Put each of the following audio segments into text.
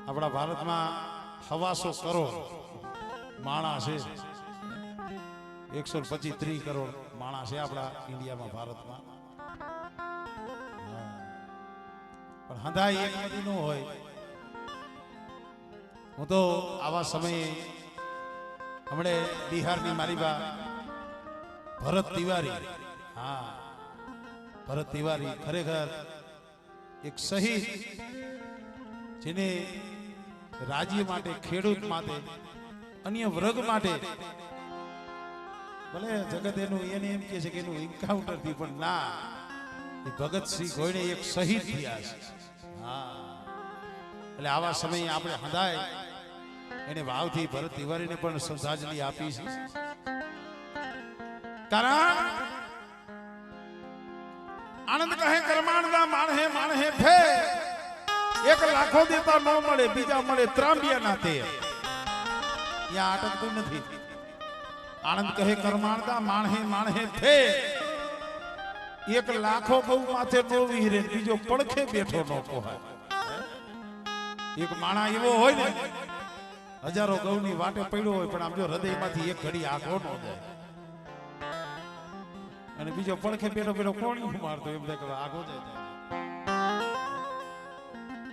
આપણા ભારતમાં 125 કરોડ માણસ છે, 125-30 કરોડ માણસ છે આપણા ઇન્ડિયામાં, ભારતમાં. પણ હંધાઈ એક બધી ન હોય. હું તો આવા સમયે હમણે બિહારની મારી બા ભરત તિવારી, હા ભરત તિવારી ખરેખર એક શહીદ, જેને રાજ્ય માટે, ખેડૂત માટે, અન્ય વર્ગ માટે, ભલે જગત એનું એને એમ કહે છે કે એનું એન્કાઉન્ટર થી, પણ ના, એ ભગતસિંહ ગોયણે એક શહીદ થયા છે. હા, એટલે આવા સમયે આપણે હદાય એને ભાવથી ભરત તિવારીને પણ શ્રદ્ધાંજલિ આપી છે. કારણ આનંદ કહે કર્માણદા માણહે માણહે ફે, એક લાખો દેતા ન મળે, બીજા મળે ત્રાંબિયા ના તે. ત્યાં અટકતું નથી. આનંદ કહે કર્માણદા માણહે માણહે ફે, એક લાખો ગૌ માથે નો વિહરે, બીજો પડખે બેઠો ન પોહાય. એક માણા એવો હોય ને, હજારો ગૌની વાટે પડ્યો હોય, પણ આમ જો હૃદયમાંથી એક ઘડી આંખો ન જાય, અને બીજો પડખે બેઠો બેઠો કોણ મારતો એમ થાય કે આગો જાય.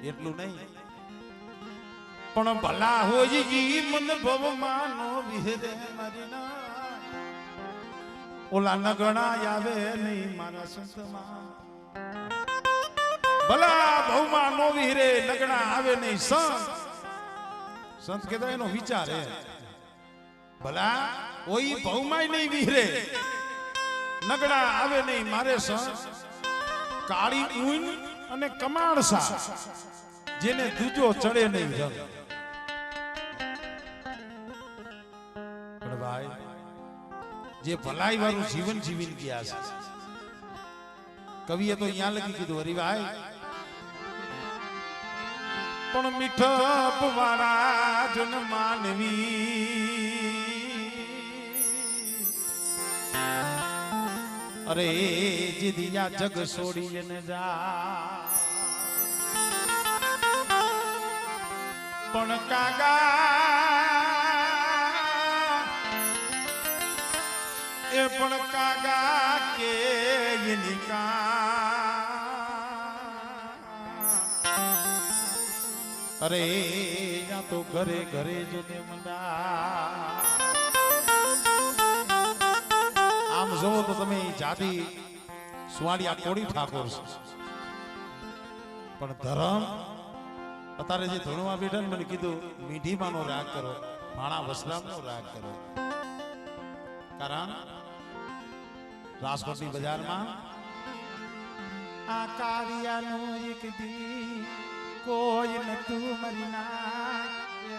એટલું નહીં, પણ ભલા હોય જી મન ભવમાં નો વિહરે મારી ના, ઓલા નગણા આવે નહીં મારા સંતમાં. ભલા ભવમાં નો વિહરે, નગણા આવે નહીં સંત. સંત કહેતા એનો વિચાર હે, ભલા ઓઈ ભવમાં નહીં વિહરે, નગડા આવે નહીં મારે સંત. કાળી ઊન અને કમાણસા, જેને દૂજો ચડે નહીં રંગ. પણ ભાઈ, જે ભલાઈ વાળું જીવન જીવીને ગયા છે, કવિએ તો અહીંયા લખી કીધું, હરિભાઈ પણ મીઠપ વાળા જન માનવી, અરે જે દિયા જગ છોડી ને જા, પણ કાગા એ પણ કાગા કે અરે યા તો ઘરે ઘરે જો ને મંડા. આમ જોવો તો તમે જાતિ સુવાડિયા કોળી ઠાકોર છે, પણ ધર્મ અત્યારે જે ધૂણવા બેઠા ને, મને કીધું મીઠીમાનો રાગ કરો, ભાણા વસરામનો રાગ કરો. કારણ રાજકોટની બજારમાં આ કારિયાનો એક દી કોઈ નતું મરી નાખે,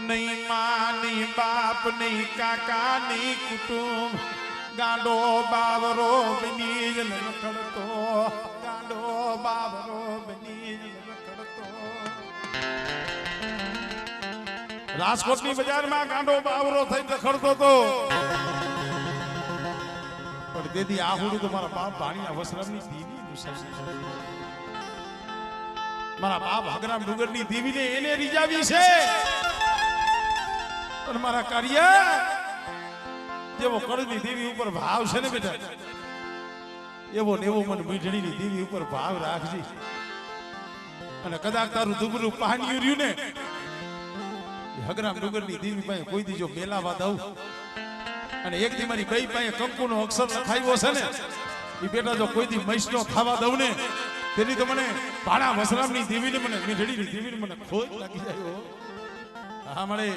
નહીં માં નહીં બાપ નહીં કાકા નહીં કુટુંબ, ગાંડો બાવરો બની જ લખડતો, ગાંડો બાવરો બની જ લખડતો. રાજકોટની બજારમાં ગાંડો બાવરો થઈ રખડતો હતો, પણ તેથી આહુડું તો મારા બાપ ભાણીના વસરામની દીવી, મારા બાપ હગરામ ડુંગરની દીવીને એને રીજાવી છે. પણ મારા કાર્ય જેવો કળની દેવી ઉપર ભાવ છે ને બેટા, એવો ને એવો મને મીઠડીની દેવી ઉપર ભાવ રાખજે. અને કદાચ તારું દુબરું પાણી રહ્યું ને, હગરામ ડુંગરની દેવી પાસે કોઈ દી જો મેલાવા દઉં, અને એક દી મારી બે પાસે કંકુનો અક્ષર લખાવ્યો છે ને, એ બેટા જો કોઈ દી મૈસનો ખાવા દઉં ને, તેની તો મને ભાણા વસરામની દેવીને, મને મીઠડીની દેવીને મને ખોટ લાગી જાય. હા મળે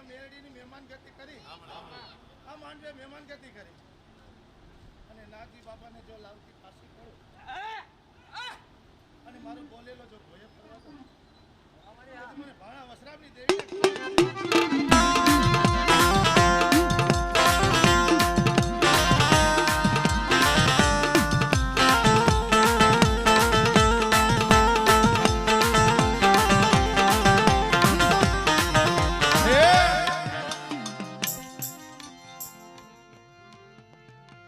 મેરડીની મહેમાન ગતિ કરી આ માંડવે મહેમાન ગતિ કરી અને નાગજી બાપાને જો લાવતી પાછી કરું અને મારું બોલેલો જો ભોય ફરવા દો મને ભાણા વસરામની દેવી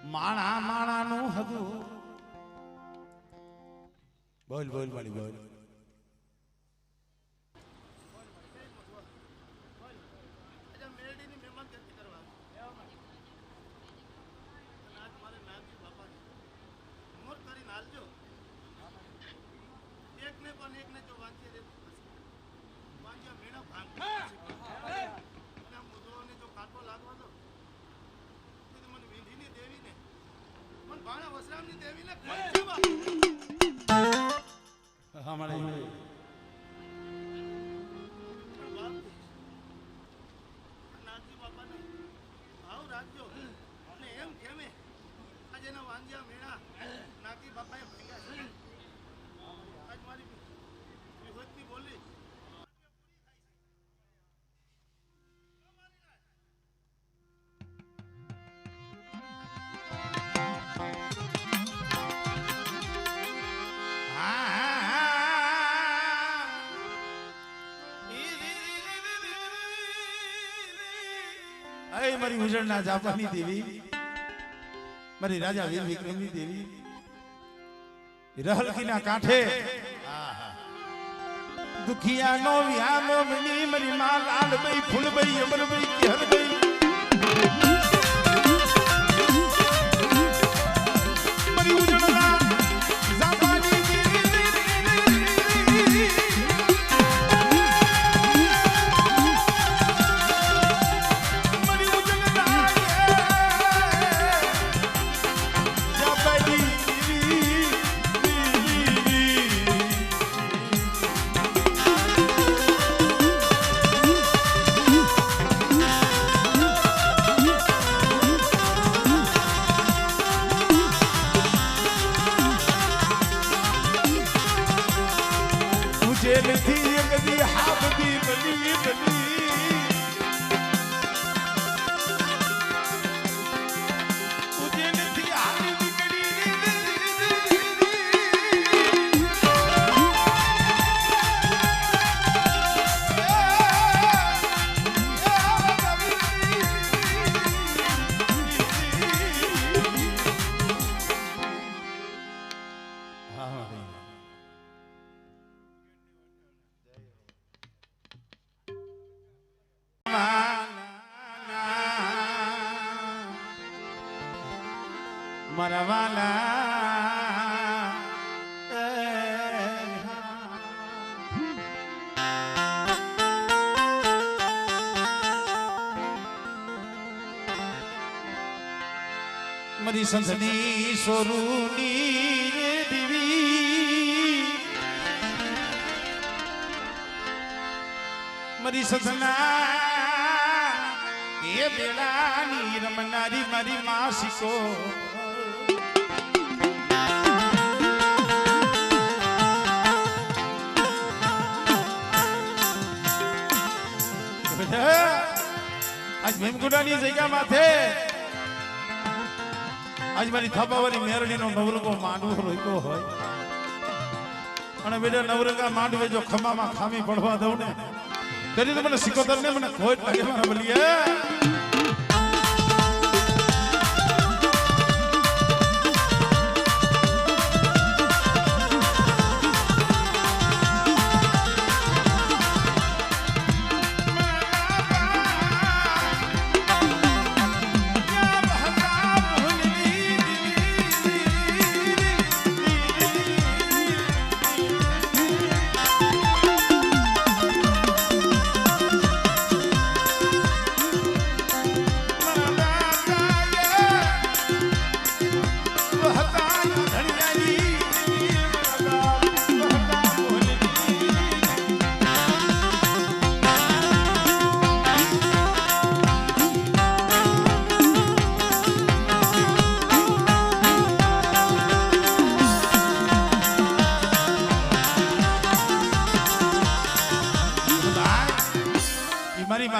માણા માણાનું હતું બોલ બોલ મારી બોલ મેરડીની મહેમાન ગતિ કરવા આજ મારે નાગજી બાપાને મોર કરીને હાલજો એકને પણ એકને જો વાંચી દે વાંચ્યા મેળા ભાંગ અને મુદ્દોને જો કાંટો લાગવા દો મને વિંધીની દેવીને મને ભાણા વસરામની દેવીને હમણાં નાગજી બાપાને ભાવ રાખજો અને એમ કેમે આજે એના વાંજ્યા મેળા નાગજી બાપાએ ભેગા છે આજ મારી વિહોતની બોલી મારી ઉજળના જાપાની દેવી મારી રાજા વીર વિક્રમની દેવી રહલકીના કાંઠે દુખિયાનો વ્યાનો મની મારી માં લાલભાઈ ફૂલભાઈ અમરભાઈ કેહરભાઈ મારી ઉજળના જાપાની મરવાલા મારી સંસદી સોરુની દેવી મારી સસના એ બેલાની રમનારી મારી માસિકો આજ ભીમગુડાની જગ્યા માથે આજ મારી થાપાવાળી મેરડીનો નવરંગો માંડવો રોક્યો હોય અને બેટા નવરંગા માંડવે જો ખમામાં ખામી પડવા દઉં ને તેથી તો મને સિકોતર ને મને ખોટ લાગે મારા બલીએ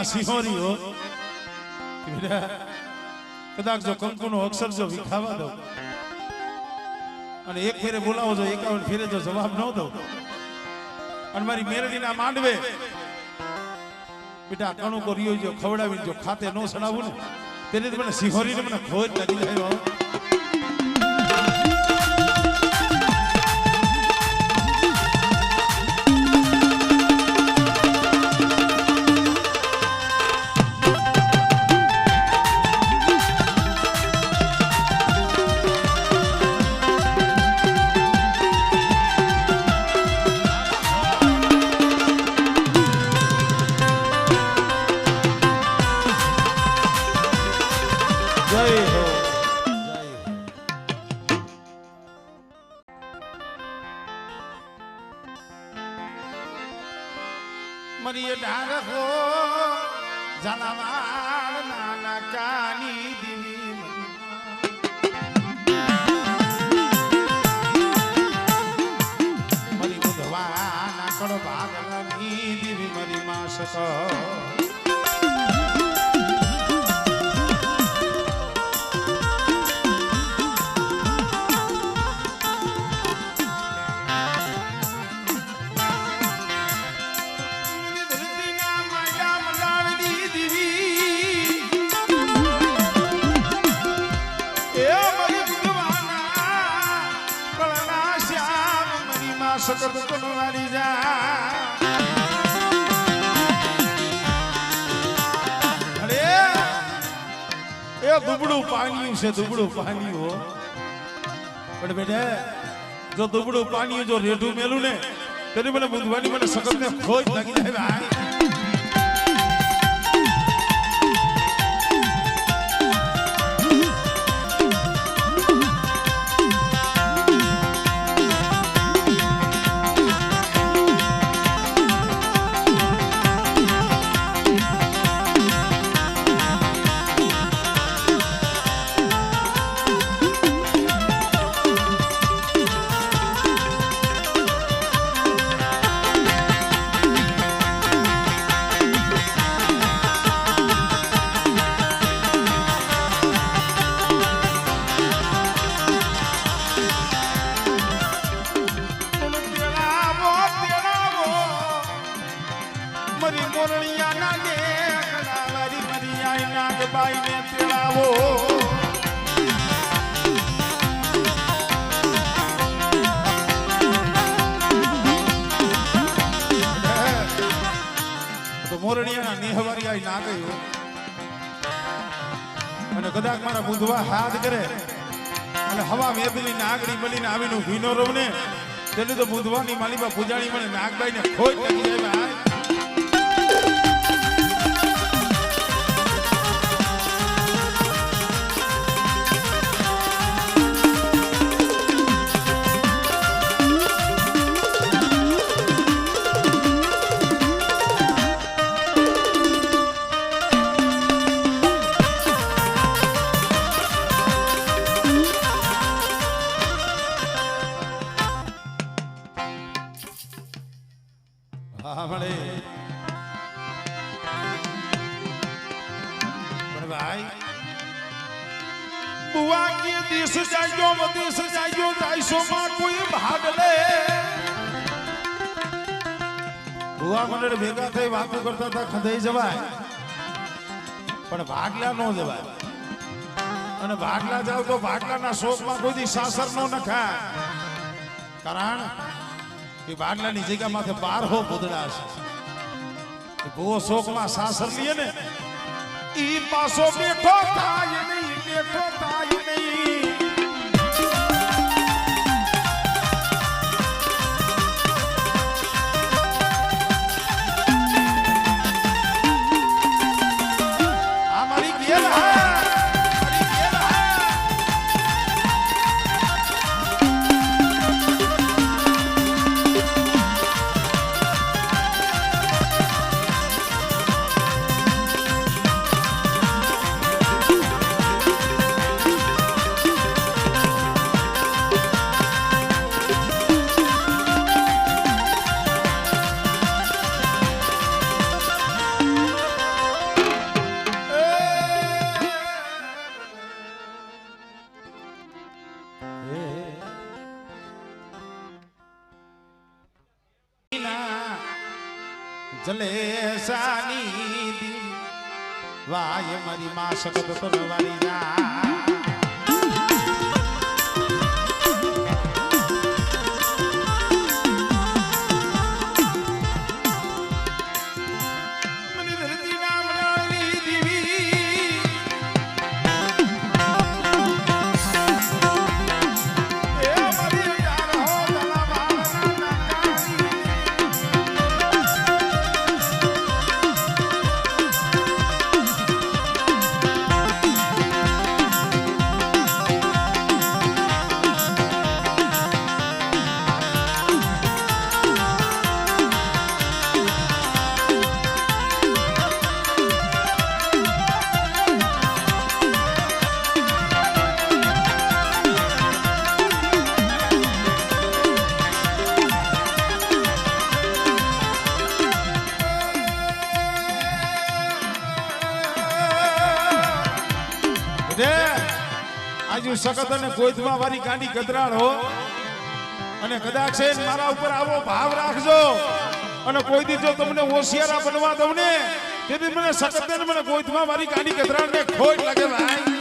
સિંહોરી હો બેટા, કદાચ જો કંકુનો અક્ષર જો વિખાવા દો અને એક ફેરે બોલાવો જો 51 ફેરે જો જવાબ ન દો અને મારી મેરડીના માંડવે બેટા કણું કર્યો જો ખવડાવીને જો ખાતે ન સડાવું ને તેને મને સિંહોરીને મને ખોજ લાગી જાય હો. મરીએ ડારખો ઝાલાવાડ નાના કાની દીવી મરી બુધવાના કડ ભાગલાની દીવી મરી માસક सकत कुनवारी जा अरे ए दुबड़ू पानी से दुबड़ू पानी हो पण बेटे जो दुबड़ू पानी जो रेडू मेलू ने तेरे મને बुधवानी મને सकत ने खोज लगी जाए भाई बाई ने तेड़ावो तो મોરણીયા નિહવારી આઈ ના ગયો અને કદાચ મારા બુંધવા હાથ કરે અને હવા મેદલી નાગડી બનીને આવીને ભીનો રવને તેને તો બુંધવાની માલીબા પૂજાણી મને નાગબાઈ ને ખોજ લાગી જાય ભાઈ बुआ के देश जाइयो विदेश जाइयो दाइसो मां कोई भाग ले बुआ मंडळ ભેગા થઈ વાતો કરતા હતા ખંધાઈ જવાય પણ ભાગલા નો જવાય અને ભાગલા જાવ તો ભાગલાના શોકમાં કોઈ દી સાસર નો નખા કારણ કે ભાગલાની જગ્યા માથે 12 ભૂદડા છે ભૂવો શોકમાં સાસર લીએ ને ઈ પાસો બેઠો થાય નહીં બેઠો થાય નહીં આ મારી ગેલ હે જલેસાની દી વાય મારી માં સગત તરવારી ના આજુ સખત અને ગોધમાં વાળી ગાંડી ગદરાળ હો અને કદાચ છે ને મારા ઉપર આવો ભાવ રાખજો અને કોઈ દી જો તમને હોશિયારા બનવા દઉં ને તેથી મને સખત ને મને ગોધમાં વાળી ગાંડી ગદરાળ ને ખોટ લાગે ભાઈ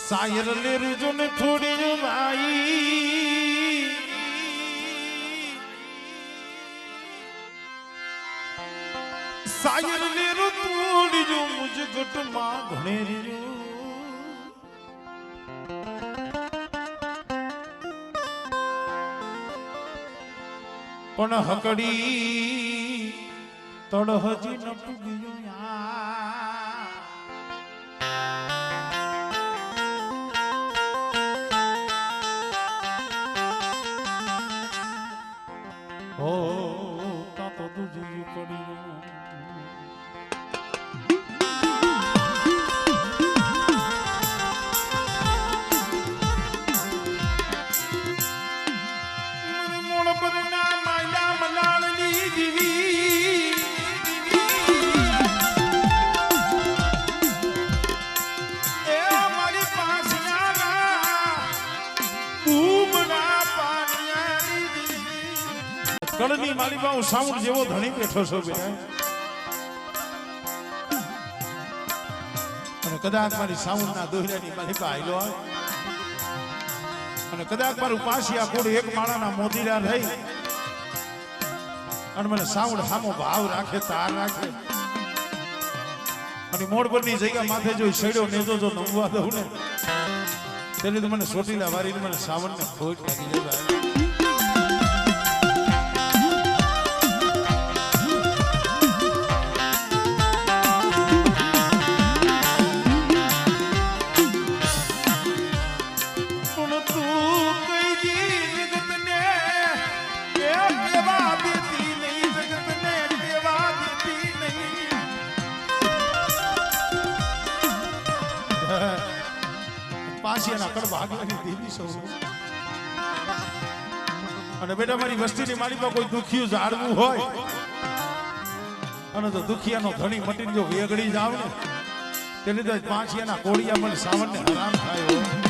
સાયર લેરજો ને થોડી ભાઈ સાયર લેરો થોડી જો મુજ ગટ માં ઘણે રહ્યો પણ હકડી તડ હજી ન પૂગ્યું હો તા તો દૂજી પડી મોણ પરના માયા મલાળની દીવી એ મારી પાસિયાના બૂમના પાનિયાની દીવી કળની માલીમાં હું સાઉન્ડ જેવો ધણી બેઠો છો બેટા અને કદાચ મારી સાઉન્ડના દોહરાની માલિકા આયલો આવે અને કદાચ મારું પાસિયા કોડ એક માળાના મોતીરા રહી અને મને સાઉન્ડ સામો ભાવ રાખે તાર રાખે અને મોડ પરની જગ્યા માથે જો શેડ્યો નેજો જો નમવા દઉં ને તેને તો મને સોટીલા વારીને મને સાવનને ખોટ લાગી જાય પાસિયાના કડવા આગળની દેવી સૌ અને બેટા મારી વસ્તીની માળીમાં કોઈ દુખિયું ઝાડવું હોય અને તો દુખિયાનો ધણી મટીને જો વેગડી જાવ ને તેને તો પાસિયાના કોળિયા મને સાવનને હરામ થાય હોય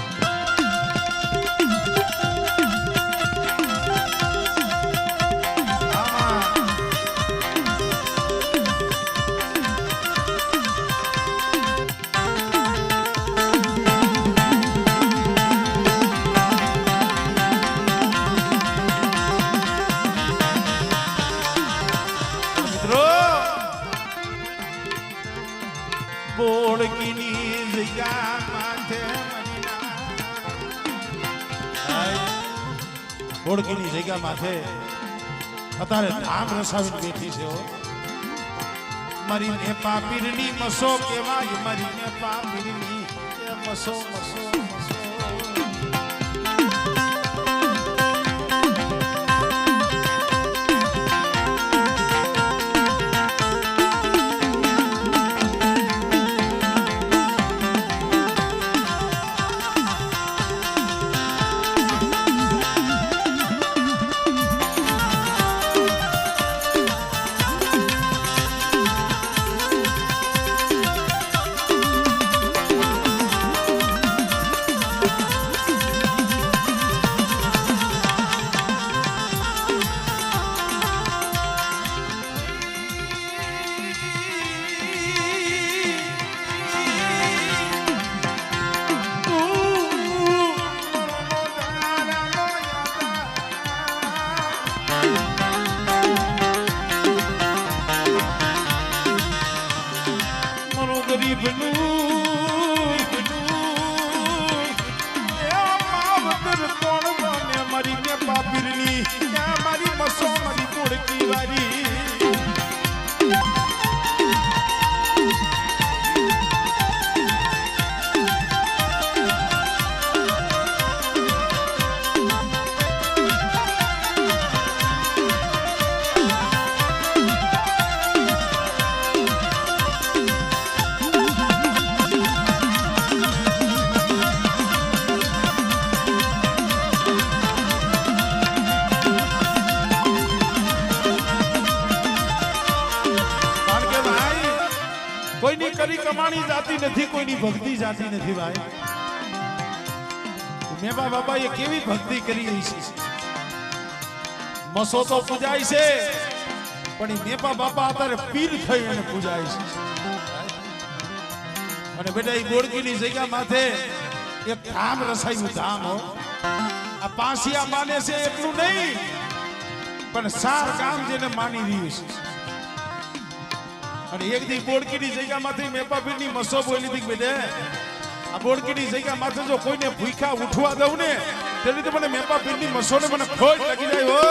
ઓળખીની જગ્યા માથે અત્યારે ધામ રસાવીને બેઠી છે મારી ને પાપીરની મસો કેવાય મારી ને પાપીરની મસો મસો મસો કોઈની કરી કમાણી જાતી નથી કોઈની ભક્તિ જાતી નથી ભાઈ મેબા બાબાએ કેવી ભક્તિ કરી છે મસો તો પૂજાય છે પણ એ મેપા બાપા અત્યારે પીર થઈ અને પૂજાય છે અને બેટા એ ગોળકીની જગ્યા માથે એક ધામ રસાયું ધામ હો. આ પાસિયા માને છે એટલું નહીં, પણ સાર ગામ જેને માની રહ્યું છે. અને એક દી બોડકીની જગ્યામાંથી મેપાપીરની મસો બોલી હતી બેટે, આ બોડકીની જગ્યામાંથી જો કોઈને ભૂખ્યા ઉઠવા દઉં ને તેની તો મને મેપાપીરની મસોને મને ખોટ લાગી જાય હો.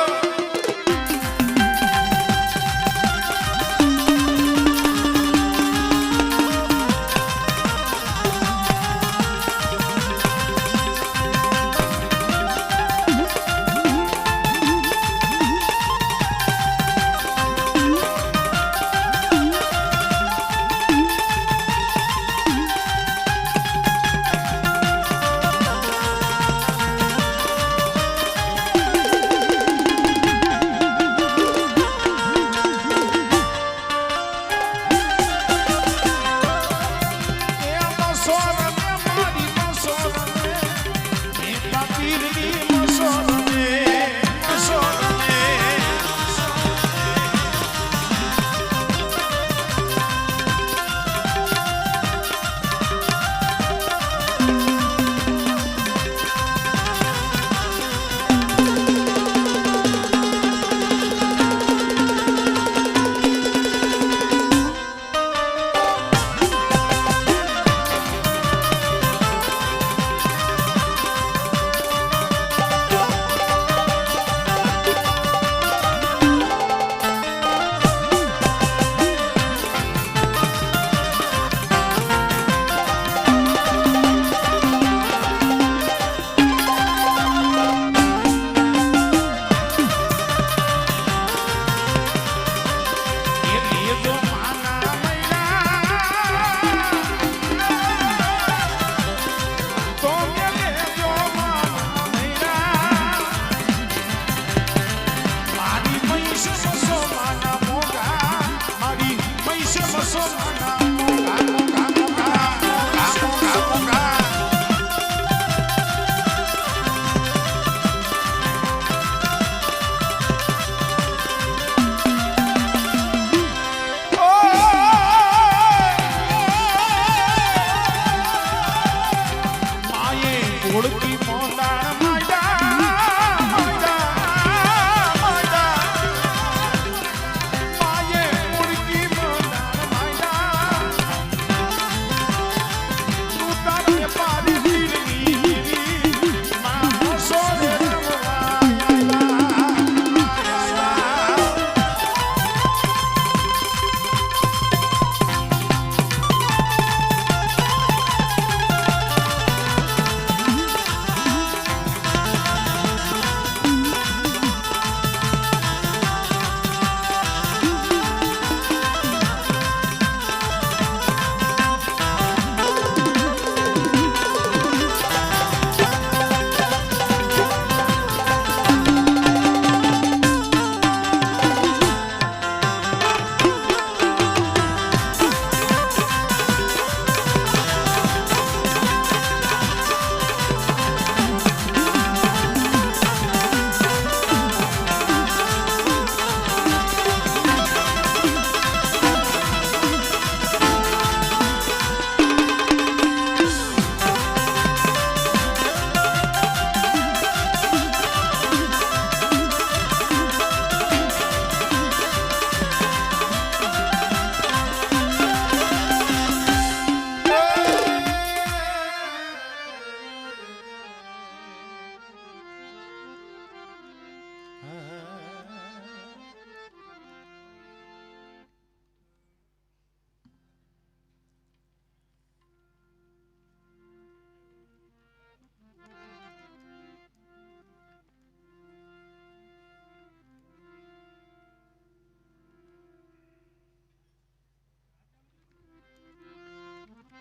So